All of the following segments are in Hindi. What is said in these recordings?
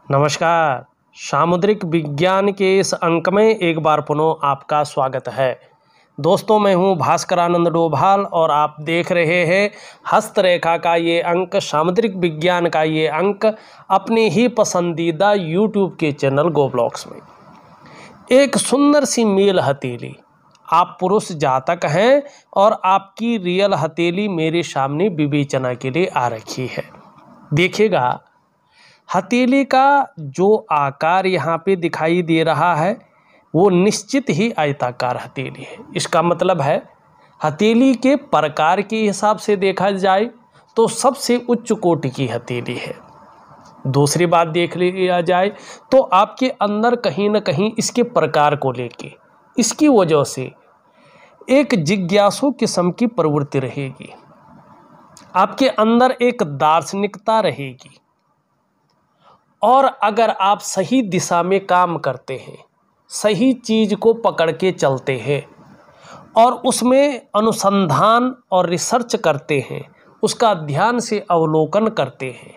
नमस्कार। सामुद्रिक विज्ञान के इस अंक में एक बार पुनः आपका स्वागत है। दोस्तों, मैं हूं भास्करानंद डोभाल और आप देख रहे हैं हस्तरेखा का ये अंक, सामुद्रिक विज्ञान का ये अंक अपने ही पसंदीदा यूट्यूब के चैनल गो ब्लॉग्स में। एक सुंदर सी मेल हथेली, आप पुरुष जातक हैं और आपकी रियल हथेली मेरे सामने विवेचना के लिए आ रखी है। देखिएगा, हथेली का जो आकार यहाँ पे दिखाई दे रहा है वो निश्चित ही आयताकार हथेली है। इसका मतलब है हथेली के प्रकार के हिसाब से देखा जाए तो सबसे उच्च कोटि की हथेली है। दूसरी बात देख लिया जाए तो आपके अंदर कहीं ना कहीं इसके प्रकार को लेके, इसकी वजह से एक जिज्ञासु किस्म की प्रवृत्ति रहेगी, आपके अंदर एक दार्शनिकता रहेगी। और अगर आप सही दिशा में काम करते हैं, सही चीज़ को पकड़ के चलते हैं और उसमें अनुसंधान और रिसर्च करते हैं, उसका ध्यान से अवलोकन करते हैं,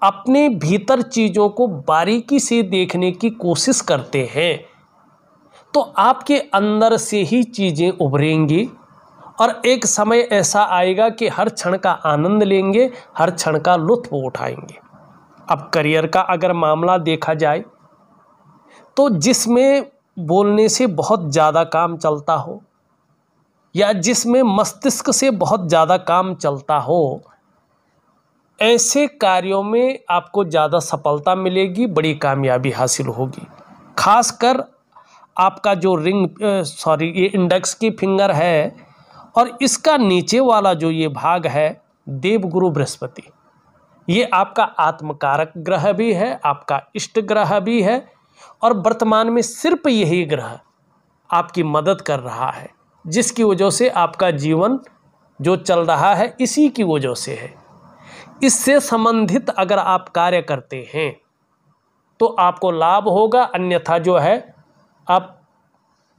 अपने भीतर चीज़ों को बारीकी से देखने की कोशिश करते हैं, तो आपके अंदर से ही चीज़ें उभरेंगी और एक समय ऐसा आएगा कि हर क्षण का आनंद लेंगे, हर क्षण का लुत्फ उठाएंगे। अब करियर का अगर मामला देखा जाए तो जिसमें बोलने से बहुत ज़्यादा काम चलता हो या जिसमें मस्तिष्क से बहुत ज़्यादा काम चलता हो, ऐसे कार्यों में आपको ज़्यादा सफलता मिलेगी, बड़ी कामयाबी हासिल होगी। खासकर आपका जो ये इंडेक्स की फिंगर है और इसका नीचे वाला जो ये भाग है, देवगुरु बृहस्पति, ये आपका आत्मकारक ग्रह भी है, आपका इष्ट ग्रह भी है और वर्तमान में सिर्फ यही ग्रह आपकी मदद कर रहा है, जिसकी वजह से आपका जीवन जो चल रहा है इसी की वजह से है। इससे संबंधित अगर आप कार्य करते हैं तो आपको लाभ होगा, अन्यथा जो है आप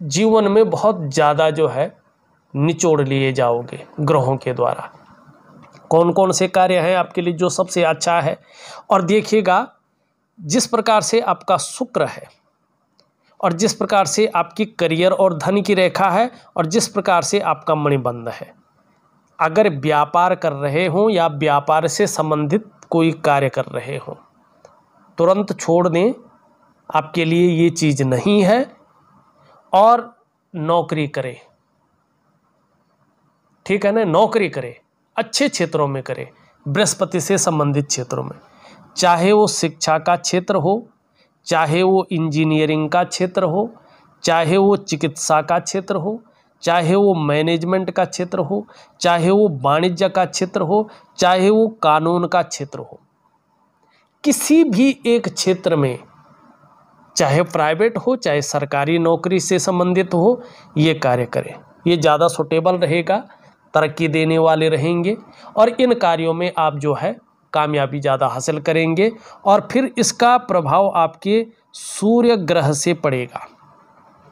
जीवन में बहुत ज़्यादा जो है निचोड़ लिए जाओगे ग्रहों के द्वारा। कौन कौन से कार्य हैं आपके लिए जो सबसे अच्छा है? और देखिएगा, जिस प्रकार से आपका शुक्र है और जिस प्रकार से आपकी करियर और धन की रेखा है और जिस प्रकार से आपका मणिबंध है, अगर व्यापार कर रहे हों या व्यापार से संबंधित कोई कार्य कर रहे हों, तुरंत छोड़ दें, आपके लिए ये चीज़ नहीं है। और नौकरी करें, ठीक है ना, नौकरी करें, अच्छे क्षेत्रों में करें, बृहस्पति से संबंधित क्षेत्रों में, चाहे वो शिक्षा का क्षेत्र हो, चाहे वो इंजीनियरिंग का क्षेत्र हो, चाहे वो चिकित्सा का क्षेत्र हो, चाहे वो मैनेजमेंट का क्षेत्र हो, चाहे वो वाणिज्य का क्षेत्र हो, चाहे वो कानून का क्षेत्र हो, किसी भी एक क्षेत्र में, चाहे प्राइवेट हो चाहे सरकारी नौकरी से संबंधित हो, ये कार्य करें। ये ज़्यादा सूटेबल रहेगा, तरक्की देने वाले रहेंगे और इन कार्यों में आप जो है कामयाबी ज़्यादा हासिल करेंगे। और फिर इसका प्रभाव आपके सूर्य ग्रह से पड़ेगा।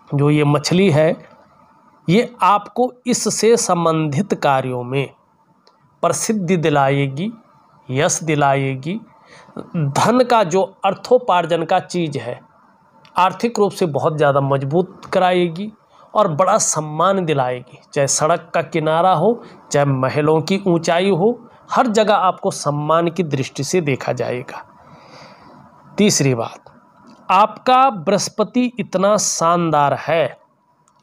जो ये मछली है, ये आपको इससे संबंधित कार्यों में प्रसिद्धि दिलाएगी, यश दिलाएगी, धन का जो अर्थोपार्जन का चीज़ है आर्थिक रूप से बहुत ज़्यादा मजबूत कराएगी और बड़ा सम्मान दिलाएगी। चाहे सड़क का किनारा हो, चाहे महलों की ऊंचाई हो, हर जगह आपको सम्मान की दृष्टि से देखा जाएगा। तीसरी बात, आपका बृहस्पति इतना शानदार है,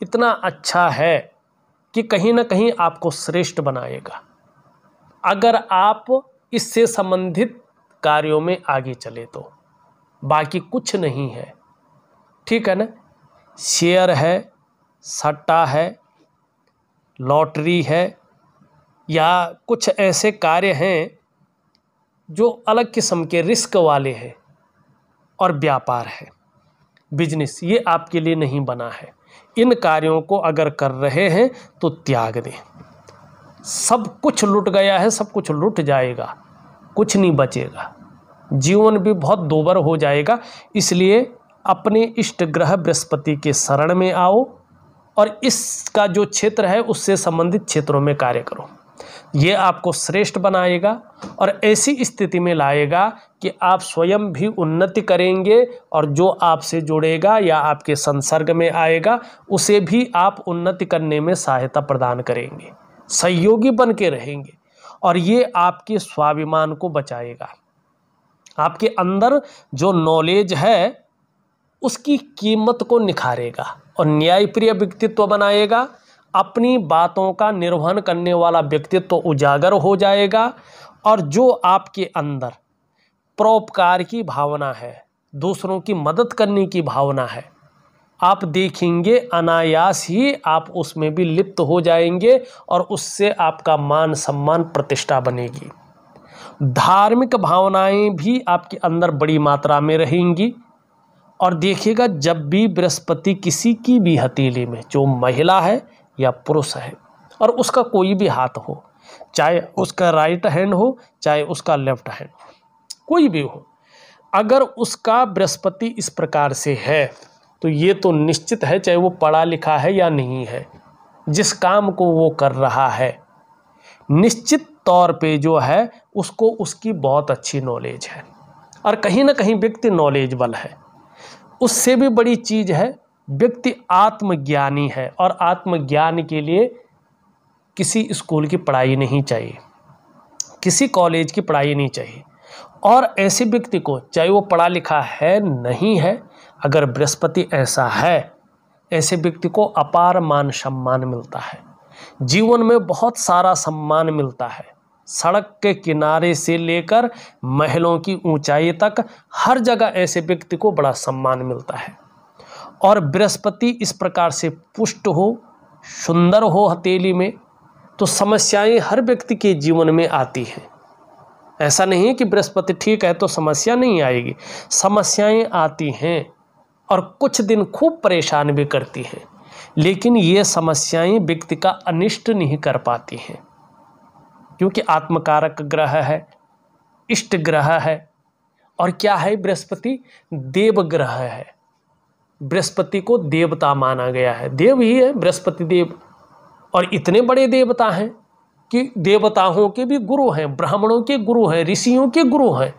इतना अच्छा है कि कहीं ना कहीं आपको श्रेष्ठ बनाएगा अगर आप इससे संबंधित कार्यों में आगे चले तो। बाकी कुछ नहीं है, ठीक है ना। शेयर है, सट्टा है, लॉटरी है या कुछ ऐसे कार्य हैं जो अलग किस्म के रिस्क वाले हैं, और व्यापार है, बिजनेस, ये आपके लिए नहीं बना है। इन कार्यों को अगर कर रहे हैं तो त्याग दें। सब कुछ लुट गया है, सब कुछ लुट जाएगा, कुछ नहीं बचेगा, जीवन भी बहुत दोबर हो जाएगा। इसलिए अपने इष्ट ग्रह बृहस्पति के शरण में आओ और इसका जो क्षेत्र है उससे संबंधित क्षेत्रों में कार्य करो। ये आपको श्रेष्ठ बनाएगा और ऐसी स्थिति में लाएगा कि आप स्वयं भी उन्नति करेंगे और जो आपसे जुड़ेगा या आपके संसर्ग में आएगा उसे भी आप उन्नति करने में सहायता प्रदान करेंगे, सहयोगी बन के रहेंगे। और ये आपके स्वाभिमान को बचाएगा, आपके अंदर जो नॉलेज है उसकी कीमत को निखारेगा और न्यायप्रिय व्यक्तित्व बनाएगा। अपनी बातों का निर्वहन करने वाला व्यक्तित्व उजागर हो जाएगा और जो आपके अंदर परोपकार की भावना है, दूसरों की मदद करने की भावना है, आप देखेंगे अनायास ही आप उसमें भी लिप्त हो जाएंगे और उससे आपका मान सम्मान प्रतिष्ठा बनेगी। धार्मिक भावनाएं भी आपके अंदर बड़ी मात्रा में रहेंगी। और देखिएगा जब भी बृहस्पति किसी की भी हथेली में, जो महिला है या पुरुष है, और उसका कोई भी हाथ हो, चाहे उसका राइट हैंड हो चाहे उसका लेफ्ट हैंड, कोई भी हो, अगर उसका बृहस्पति इस प्रकार से है तो ये तो निश्चित है, चाहे वो पढ़ा लिखा है या नहीं है, जिस काम को वो कर रहा है निश्चित तौर पे जो है उसको उसकी बहुत अच्छी नॉलेज है और कहीं ना कहीं व्यक्ति नॉलेजबल है। उससे भी बड़ी चीज़ है व्यक्ति आत्मज्ञानी है और आत्मज्ञान के लिए किसी स्कूल की पढ़ाई नहीं चाहिए, किसी कॉलेज की पढ़ाई नहीं चाहिए। और ऐसे व्यक्ति को, चाहे वो पढ़ा लिखा है नहीं है, अगर बृहस्पति ऐसा है, ऐसे व्यक्ति को अपार मान सम्मान मिलता है, जीवन में बहुत सारा सम्मान मिलता है। सड़क के किनारे से लेकर महलों की ऊंचाई तक हर जगह ऐसे व्यक्ति को बड़ा सम्मान मिलता है। और बृहस्पति इस प्रकार से पुष्ट हो, सुंदर हो हथेली में, तो समस्याएं हर व्यक्ति के जीवन में आती हैं। ऐसा नहीं है कि बृहस्पति ठीक है तो समस्या नहीं आएगी, समस्याएं आती हैं और कुछ दिन खूब परेशान भी करती हैं, लेकिन ये समस्याएं व्यक्ति का अनिष्ट नहीं कर पाती हैं, क्योंकि आत्मकारक ग्रह है, इष्ट ग्रह है। और क्या है बृहस्पति? देव ग्रह है। बृहस्पति को देवता माना गया है, देव ही है बृहस्पति देव। और इतने बड़े देवता हैं कि देवताओं के भी गुरु हैं, ब्राह्मणों के गुरु हैं, ऋषियों के गुरु हैं।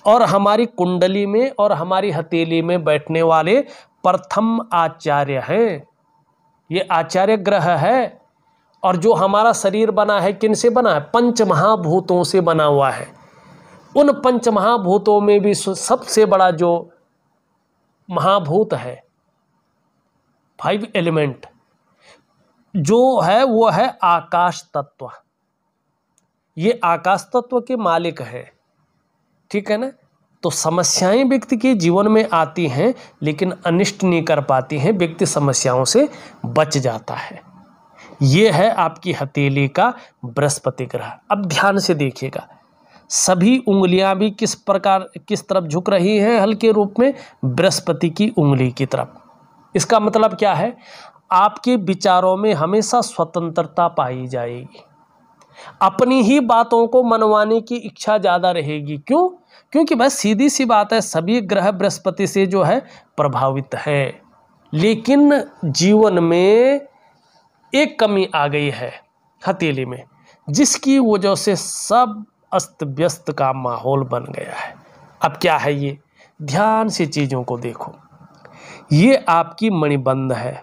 और हमारी कुंडली में और हमारी हथेली में बैठने वाले प्रथम आचार्य हैं, ये आचार्य ग्रह है। और जो हमारा शरीर बना है किन से बना है? पंच महाभूतों से बना हुआ है। उन पंच महाभूतों में भी सबसे बड़ा जो महाभूत है, 5 एलिमेंट जो है, वो है आकाश तत्व। ये आकाश तत्व के मालिक है, ठीक है ना। तो समस्याएं व्यक्ति के जीवन में आती हैं लेकिन अनिष्ट नहीं कर पाती हैं, व्यक्ति समस्याओं से बच जाता है। ये है आपकी हथेली का बृहस्पति ग्रह। अब ध्यान से देखिएगा, सभी उंगलियां भी किस तरफ झुक रही हैं? हल्के रूप में बृहस्पति की उंगली की तरफ। इसका मतलब क्या है? आपके विचारों में हमेशा स्वतंत्रता पाई जाएगी, अपनी ही बातों को मनवाने की इच्छा ज़्यादा रहेगी। क्यों? क्योंकि बस सीधी सी बात है, सभी ग्रह बृहस्पति से जो है प्रभावित है, लेकिन जीवन में एक कमी आ गई है हथेली में, जिसकी वजह से सब अस्त व्यस्त का माहौल बन गया है। अब क्या है ये? ध्यान से चीज़ों को देखो। ये आपकी मणिबंध है,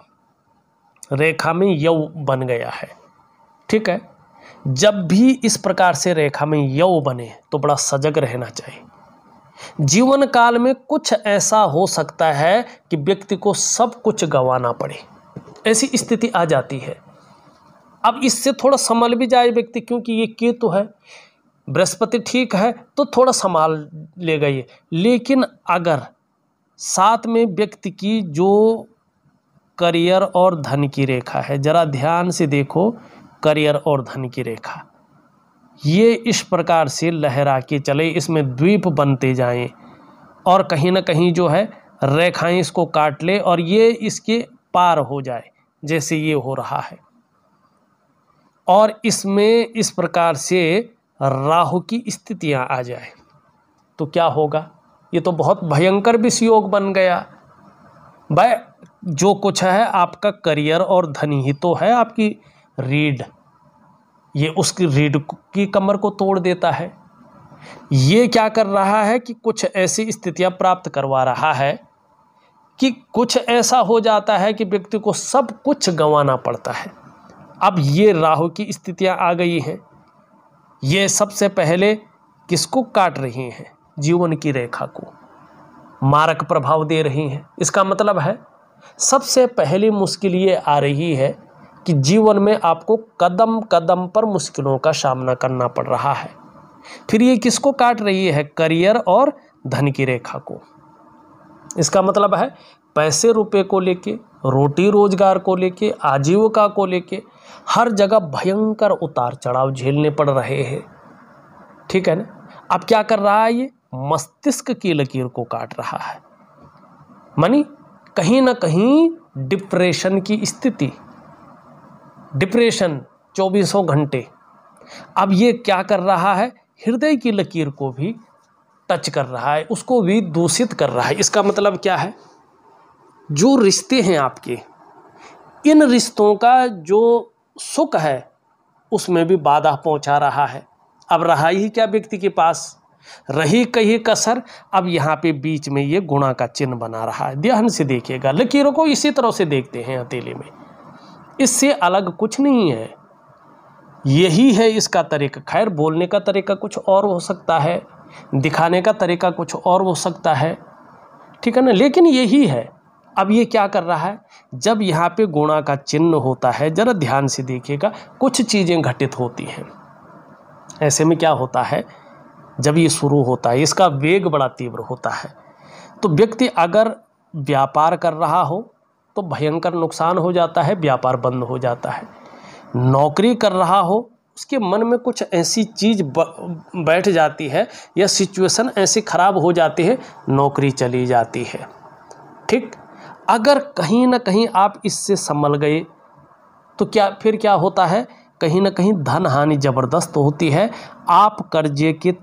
रेखा में यव बन गया है, ठीक है। जब भी इस प्रकार से रेखा में यव बने तो बड़ा सजग रहना चाहिए। जीवन काल में कुछ ऐसा हो सकता है कि व्यक्ति को सब कुछ गंवाना पड़े, ऐसी स्थिति आ जाती है। अब इससे थोड़ा संभल भी जाए व्यक्ति, क्योंकि ये केतु है, बृहस्पति ठीक है तो थोड़ा संभाल लेगा ये। लेकिन अगर साथ में व्यक्ति की जो करियर और धन की रेखा है, जरा ध्यान से देखो, करियर और धन की रेखा ये इस प्रकार से लहरा के चले, इसमें द्वीप बनते जाएं और कहीं ना कहीं जो है रेखाएं इसको काट ले और ये इसके पार हो जाए, जैसे ये हो रहा है। और इसमें इस प्रकार से राहु की स्थितियां आ जाए तो क्या होगा? ये तो बहुत भयंकर विषयोग बन गया। भाई जो कुछ है आपका करियर और धन ही तो है आपकी रीढ़, ये उसकी रीढ़ की कमर को तोड़ देता है। ये क्या कर रहा है कि कुछ ऐसी स्थितियां प्राप्त करवा रहा है कि कुछ ऐसा हो जाता है कि व्यक्ति को सब कुछ गंवाना पड़ता है। अब ये राहु की स्थितियां आ गई हैं, ये सबसे पहले किसको काट रही हैं? जीवन की रेखा को मारक प्रभाव दे रही हैं। इसका मतलब है सबसे पहली मुश्किल ये आ रही है कि जीवन में आपको कदम कदम पर मुश्किलों का सामना करना पड़ रहा है। फिर ये किसको काट रही है? करियर और धन की रेखा को। इसका मतलब है पैसे रुपए को लेके, रोटी रोजगार को लेके, आजीविका को लेके हर जगह भयंकर उतार चढ़ाव झेलने पड़ रहे हैं। ठीक है ना? अब क्या कर रहा है? ये मस्तिष्क की लकीर को काट रहा है, मानी कहीं ना कहीं डिप्रेशन की स्थिति, डिप्रेशन 24 घंटे। अब ये क्या कर रहा है? हृदय की लकीर को भी टच कर रहा है, उसको भी दूषित कर रहा है। इसका मतलब क्या है? जो रिश्ते हैं आपके, इन रिश्तों का जो सुख है उसमें भी बाधा पहुंचा रहा है। अब रहा ही क्या व्यक्ति के पास? रही कहीं कसर। अब यहाँ पे बीच में ये गुणा का चिन्ह बना रहा है। ध्यान से देखिएगा, लकीरों को इसी तरह से देखते हैं हथेली में, इससे अलग कुछ नहीं है। यही है इसका तरीका। खैर, बोलने का तरीका कुछ और हो सकता है, दिखाने का तरीका कुछ और हो सकता है, ठीक है ना, लेकिन यही है। अब ये क्या कर रहा है? जब यहाँ पे गुणा का चिन्ह होता है, जरा ध्यान से देखिएगा, कुछ चीज़ें घटित होती हैं। ऐसे में क्या होता है, जब ये शुरू होता है इसका वेग बड़ा तीव्र होता है। तो व्यक्ति अगर व्यापार कर रहा हो तो भयंकर नुकसान हो जाता है, व्यापार बंद हो जाता है। नौकरी कर रहा हो, उसके मन में कुछ ऐसी चीज़ बैठ जाती है या सिचुएशन ऐसी खराब हो जाती है, नौकरी चली जाती है। ठीक, अगर कहीं ना कहीं आप इससे संभल गए तो फिर क्या होता है? कहीं ना कहीं धन हानि ज़बरदस्त होती है, आप कर्जे के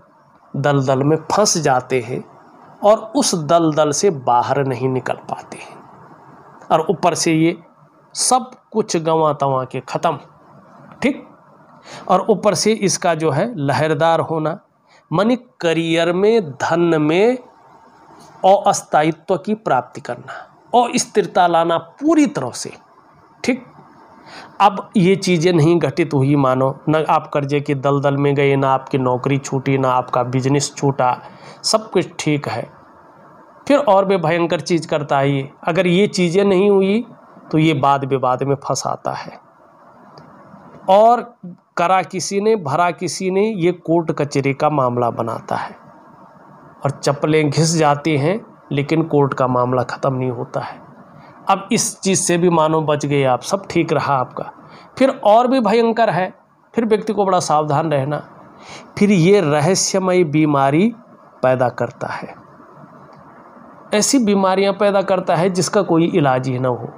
दलदल में फंस जाते हैं और उस दलदल से बाहर नहीं निकल पाते हैं, और ऊपर से ये सब कुछ गंवा तंवा के ख़त्म। ठीक, और ऊपर से इसका जो है लहरदार होना, मानी करियर में, धन में अस्थायित्व की प्राप्ति करना और स्थिरता लाना पूरी तरह से। ठीक, अब ये चीज़ें नहीं घटित हुई, मानो न आप कर्जे के दलदल में गए, ना आपकी नौकरी छूटी, ना आपका बिजनेस छूटा, सब कुछ ठीक है। फिर और भी भयंकर चीज़ करता है ये। अगर ये चीज़ें नहीं हुई तो ये वाद विवाद में फंसाता है, और करा किसी ने भरा किसी ने, ये कोर्ट कचहरी का मामला बनाता है और चप्पलें घिस जाती हैं, लेकिन कोर्ट का मामला ख़त्म नहीं होता है। अब इस चीज़ से भी मानो बच गए आप, सब ठीक रहा आपका। फिर और भी भयंकर है, फिर व्यक्ति को बड़ा सावधान रहना। फिर ये रहस्यमयी बीमारी पैदा करता है, ऐसी बीमारियां पैदा करता है जिसका कोई इलाज ही ना हो।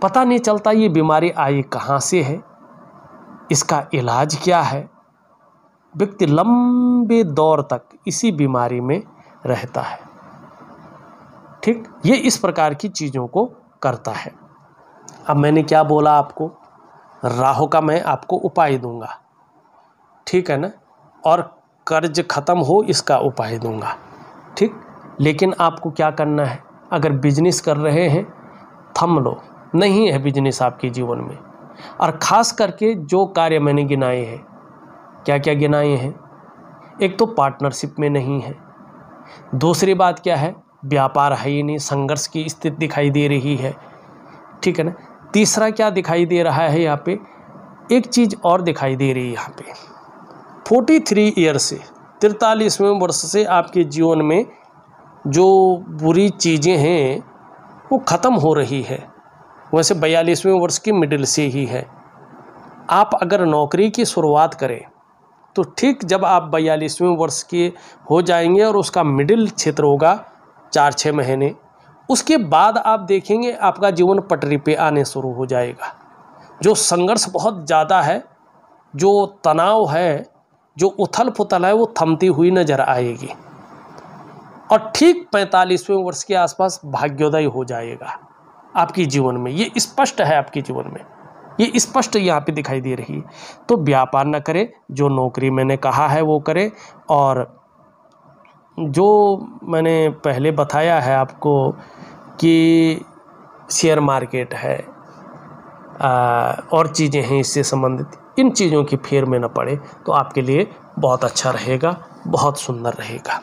पता नहीं चलता ये बीमारी आई कहाँ से है, इसका इलाज क्या है। व्यक्ति लंबे दौर तक इसी बीमारी में रहता है। ठीक, ये इस प्रकार की चीज़ों को करता है। अब मैंने क्या बोला आपको? राहु का मैं आपको उपाय दूंगा, ठीक है ना, और कर्ज खत्म हो इसका उपाय दूंगा। ठीक, लेकिन आपको क्या करना है? अगर बिजनेस कर रहे हैं थम लो, नहीं है बिजनेस आपके जीवन में, और ख़ास करके जो कार्य मैंने गिनाए हैं, क्या क्या गिनाए हैं? एक तो पार्टनरशिप में नहीं है, दूसरी बात क्या है? व्यापार है ही नहीं, संघर्ष की स्थिति दिखाई दे रही है, ठीक है ना। तीसरा क्या दिखाई दे रहा है यहाँ पे? एक चीज़ और दिखाई दे रही है यहाँ पे, 43 ईयर से, 43वें वर्ष से आपके जीवन में जो बुरी चीज़ें हैं वो ख़त्म हो रही है। वैसे 42वें वर्ष की मिडिल से ही है। आप अगर नौकरी की शुरुआत करें तो ठीक जब आप 42वें वर्ष के हो जाएंगे और उसका मिडिल क्षेत्र होगा 4-6 महीने, उसके बाद आप देखेंगे आपका जीवन पटरी पे आने शुरू हो जाएगा। जो संघर्ष बहुत ज़्यादा है, जो तनाव है, जो उथल पुथल है, वो थमती हुई नज़र आएगी, और ठीक 45वें वर्ष के आसपास भाग्योदय हो जाएगा आपके जीवन में। ये स्पष्ट है आपके जीवन में। ये स्पष्ट यहाँ पे दिखाई दे रही है। तो व्यापार न करे, जो नौकरी मैंने कहा है वो करे, और जो मैंने पहले बताया है आपको कि शेयर मार्केट है और चीज़ें हैं इससे संबंधित, इन चीज़ों की फेर में न पड़े तो आपके लिए बहुत अच्छा रहेगा, बहुत सुंदर रहेगा।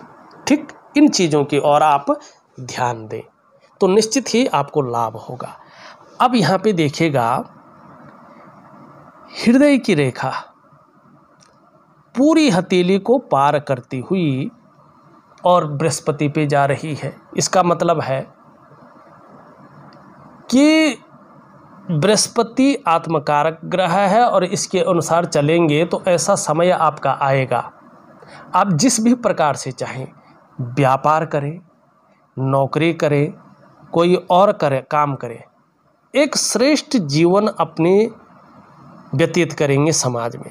ठीक, इन चीज़ों की ओर आप ध्यान दें तो निश्चित ही आपको लाभ होगा। अब यहाँ पे देखिएगा, हृदय की रेखा पूरी हथेली को पार करती हुई और बृहस्पति पे जा रही है। इसका मतलब है कि बृहस्पति आत्मकारक ग्रह है और इसके अनुसार चलेंगे तो ऐसा समय आपका आएगा, आप जिस भी प्रकार से चाहें, व्यापार करें, नौकरी करें, कोई और करे काम करें, एक श्रेष्ठ जीवन अपने व्यतीत करेंगे समाज में।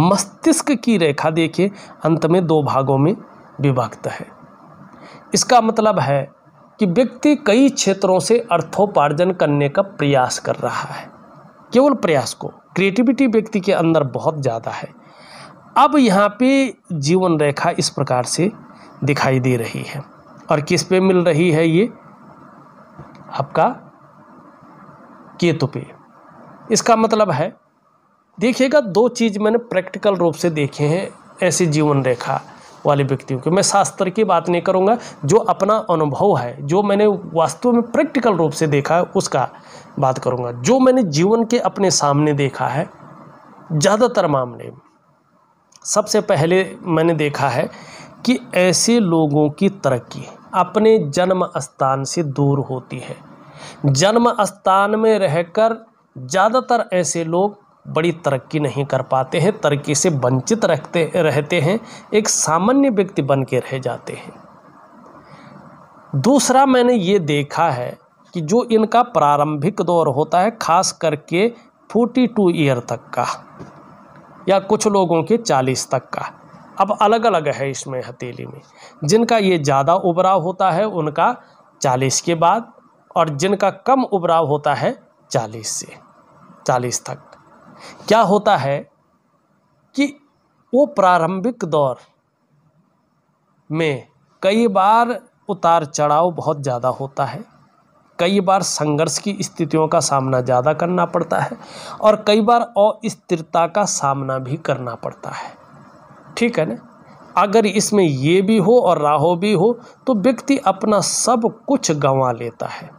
मस्तिष्क की रेखा देखिए अंत में 2 भागों में विभक्त है। इसका मतलब है कि व्यक्ति कई क्षेत्रों से अर्थोपार्जन करने का प्रयास कर रहा है। केवल प्रयास को, क्रिएटिविटी व्यक्ति के अंदर बहुत ज़्यादा है। अब यहाँ पे जीवन रेखा इस प्रकार से दिखाई दे रही है और किस पे मिल रही है, ये आपका केतु पे। इसका मतलब है देखिएगा, 2 चीज़ मैंने प्रैक्टिकल रूप से देखे हैं ऐसे जीवन रेखा वाले व्यक्तियों के। मैं शास्त्र की बात नहीं करूंगा, जो अपना अनुभव है, जो मैंने वास्तव में प्रैक्टिकल रूप से देखा है उसका बात करूंगा। जो मैंने जीवन के अपने सामने देखा है, ज़्यादातर मामले में सबसे पहले मैंने देखा है कि ऐसे लोगों की तरक्की अपने जन्म स्थान से दूर होती है। जन्म स्थान में रहकर ज़्यादातर ऐसे लोग बड़ी तरक्की नहीं कर पाते हैं, तरक्की से वंचित रहते हैं, एक सामान्य व्यक्ति बन के रह जाते हैं। दूसरा मैंने ये देखा है कि जो इनका प्रारंभिक दौर होता है, खास करके 42 ईयर तक का या कुछ लोगों के 40 तक का, अब अलग अलग है इसमें हथेली में, जिनका ये ज़्यादा उभराव होता है उनका 40 के बाद, और जिनका कम उभराव होता है 40 से 40 तक। क्या होता है कि वो प्रारंभिक दौर में कई बार उतार चढ़ाव बहुत ज़्यादा होता है, कई बार संघर्ष की स्थितियों का सामना ज़्यादा करना पड़ता है और कई बार अस्थिरता का सामना भी करना पड़ता है। ठीक है ना। अगर इसमें ये भी हो और राहु भी हो तो व्यक्ति अपना सब कुछ गंवा लेता है।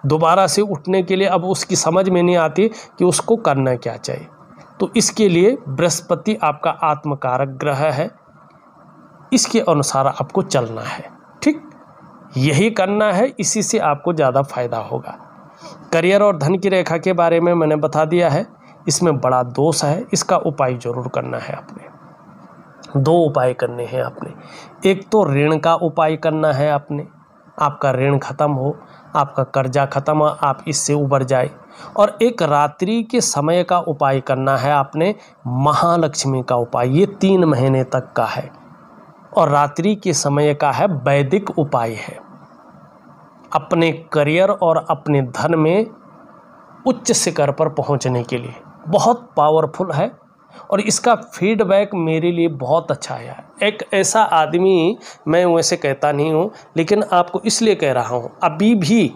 दोबारा से उठने के लिए अब उसकी समझ में नहीं आती कि उसको करना क्या चाहिए। तो इसके लिए बृहस्पति आपका आत्मकारक ग्रह है, इसके अनुसार आपको चलना है। ठीक, यही करना है, इसी से आपको ज़्यादा फायदा होगा। करियर और धन की रेखा के बारे में मैंने बता दिया है, इसमें बड़ा दोष है, इसका उपाय जरूर करना है आपने। 2 उपाय करने हैं आपने। एक तो ऋण का उपाय करना है आपने, आपका ऋण खत्म हो, आपका कर्जा खत्म हो, आप इससे उबर जाए। और एक रात्रि के समय का उपाय करना है आपने, महालक्ष्मी का उपाय, ये 3 महीने तक का है और रात्रि के समय का है, वैदिक उपाय है। अपने करियर और अपने धन में उच्च शिखर पर पहुंचने के लिए बहुत पावरफुल है और इसका फीडबैक मेरे लिए बहुत अच्छा आया। एक ऐसा आदमी, मैं वैसे कहता नहीं हूँ लेकिन आपको इसलिए कह रहा हूँ, अभी भी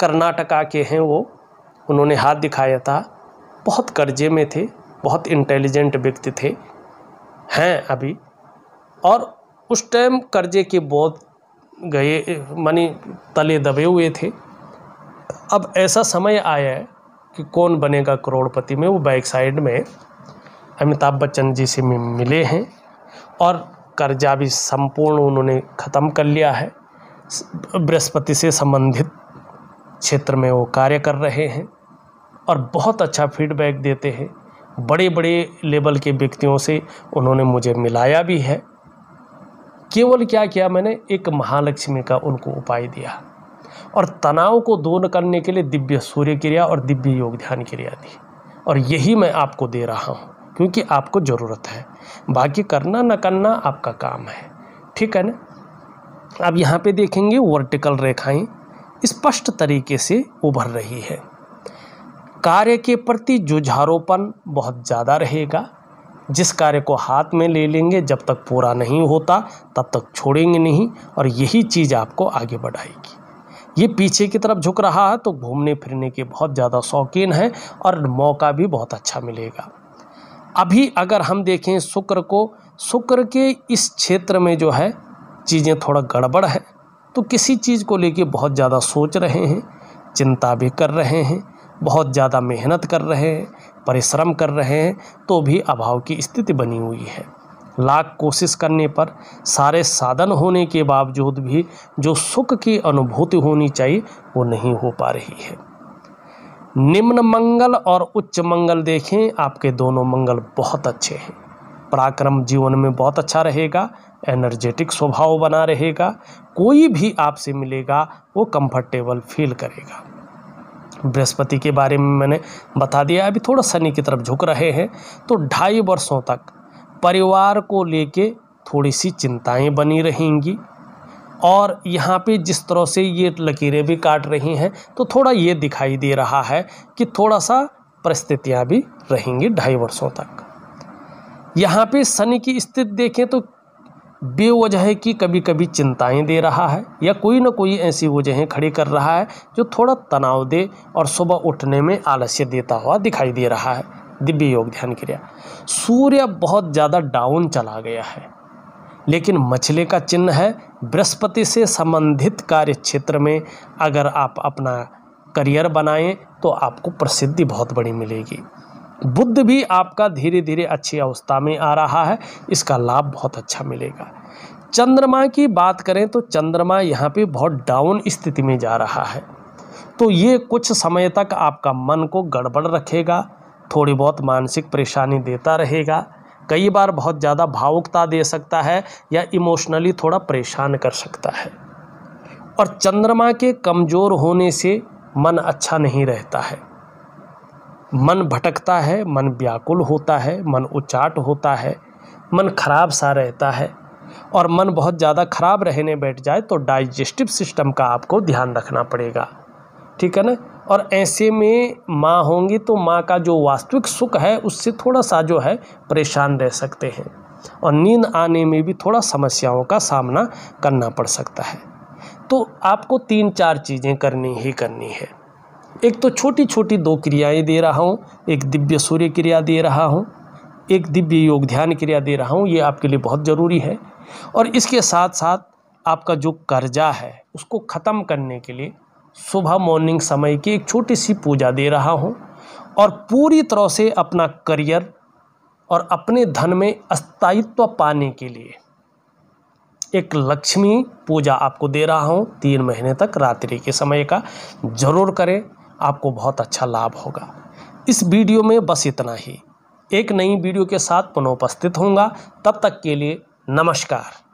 कर्नाटका के हैं वो, उन्होंने हाथ दिखाया था, बहुत कर्जे में थे, बहुत इंटेलिजेंट व्यक्ति थे, हैं अभी, और उस टाइम कर्जे के बहुत गए, मानी तले दबे हुए थे। अब ऐसा समय आया है कि कौन बनेगा करोड़पति में, वो बैक साइड में अमिताभ बच्चन जी से मिले हैं और कर्जा भी संपूर्ण उन्होंने ख़त्म कर लिया है। बृहस्पति से संबंधित क्षेत्र में वो कार्य कर रहे हैं और बहुत अच्छा फीडबैक देते हैं। बड़े बड़े लेवल के व्यक्तियों से उन्होंने मुझे मिलाया भी है। केवल क्या किया मैंने, एक महालक्ष्मी का उनको उपाय दिया और तनाव को दूर करने के लिए दिव्य सूर्य क्रिया और दिव्य योग ध्यान क्रिया दी, और यही मैं आपको दे रहा हूँ क्योंकि आपको ज़रूरत है। बाकी करना न करना आपका काम है, ठीक है ना। अब यहाँ पे देखेंगे वर्टिकल रेखाएं स्पष्ट तरीके से उभर रही है। कार्य के प्रति जुझारूपन बहुत ज़्यादा रहेगा। जिस कार्य को हाथ में ले लेंगे, जब तक पूरा नहीं होता तब तक छोड़ेंगे नहीं, और यही चीज़ आपको आगे बढ़ाएगी। ये पीछे की तरफ झुक रहा है तो घूमने फिरने के बहुत ज़्यादा शौकीन है और मौका भी बहुत अच्छा मिलेगा। अभी अगर हम देखें शुक्र को, शुक्र के इस क्षेत्र में जो है चीज़ें थोड़ा गड़बड़ है, तो किसी चीज़ को लेके बहुत ज़्यादा सोच रहे हैं, चिंता भी कर रहे हैं, बहुत ज़्यादा मेहनत कर रहे हैं, परिश्रम कर रहे हैं, तो भी अभाव की स्थिति बनी हुई है। लाख कोशिश करने पर, सारे साधन होने के बावजूद भी जो सुख की अनुभूति होनी चाहिए वो नहीं हो पा रही है। निम्न मंगल और उच्च मंगल देखें, आपके दोनों मंगल बहुत अच्छे हैं। पराक्रम जीवन में बहुत अच्छा रहेगा, एनर्जेटिक स्वभाव बना रहेगा, कोई भी आपसे मिलेगा वो कंफर्टेबल फील करेगा। बृहस्पति के बारे में मैंने बता दिया। अभी थोड़ा शनि की तरफ झुक रहे हैं, तो 2.5 वर्षों तक परिवार को लेके थोड़ी सी चिंताएं बनी रहेंगी, और यहाँ पे जिस तरह से ये लकीरें भी काट रही हैं तो थोड़ा ये दिखाई दे रहा है कि थोड़ा सा परिस्थितियाँ भी रहेंगी 2.5 वर्षों तक। यहाँ पे शनि की स्थिति देखें तो बेवजह की कभी कभी चिंताएं दे रहा है, या कोई ना कोई ऐसी वजहें खड़ी कर रहा है जो थोड़ा तनाव दे और सुबह उठने में आलस्य देता हुआ दिखाई दे रहा है। दिव्य योग ध्यान क्रिया। सूर्य बहुत ज़्यादा डाउन चला गया है, लेकिन मछली का चिन्ह है। बृहस्पति से संबंधित कार्य क्षेत्र में अगर आप अपना करियर बनाएं तो आपको प्रसिद्धि बहुत बड़ी मिलेगी। बुध भी आपका धीरे धीरे अच्छी अवस्था में आ रहा है, इसका लाभ बहुत अच्छा मिलेगा। चंद्रमा की बात करें तो चंद्रमा यहाँ पे बहुत डाउन स्थिति में जा रहा है, तो ये कुछ समय तक आपका मन को गड़बड़ रखेगा, थोड़ी बहुत मानसिक परेशानी देता रहेगा, कई बार बहुत ज़्यादा भावुकता दे सकता है या इमोशनली थोड़ा परेशान कर सकता है। और चंद्रमा के कमज़ोर होने से मन अच्छा नहीं रहता है, मन भटकता है, मन व्याकुल होता है, मन उचाट होता है, मन खराब सा रहता है, और मन बहुत ज़्यादा खराब रहने बैठ जाए तो डाइजेस्टिव सिस्टम का आपको ध्यान रखना पड़ेगा, ठीक है ना। और ऐसे में माँ होंगी तो माँ का जो वास्तविक सुख है उससे थोड़ा सा जो है परेशान रह सकते हैं, और नींद आने में भी थोड़ा समस्याओं का सामना करना पड़ सकता है। तो आपको 3-4 चीज़ें करनी ही करनी है। एक तो छोटी छोटी 2 क्रियाएं दे रहा हूँ, एक दिव्य सूर्य क्रिया दे रहा हूँ, एक दिव्य योग ध्यान क्रिया दे रहा हूँ, ये आपके लिए बहुत ज़रूरी है। और इसके साथ साथ आपका जो कर्जा है उसको ख़त्म करने के लिए सुबह मॉर्निंग समय की एक छोटी सी पूजा दे रहा हूँ, और पूरी तरह से अपना करियर और अपने धन में स्थायित्व पाने के लिए एक लक्ष्मी पूजा आपको दे रहा हूँ। 3 महीने तक रात्रि के समय का जरूर करें, आपको बहुत अच्छा लाभ होगा। इस वीडियो में बस इतना ही। एक नई वीडियो के साथ पुनः उपस्थित होऊंगा, तब तक के लिए नमस्कार।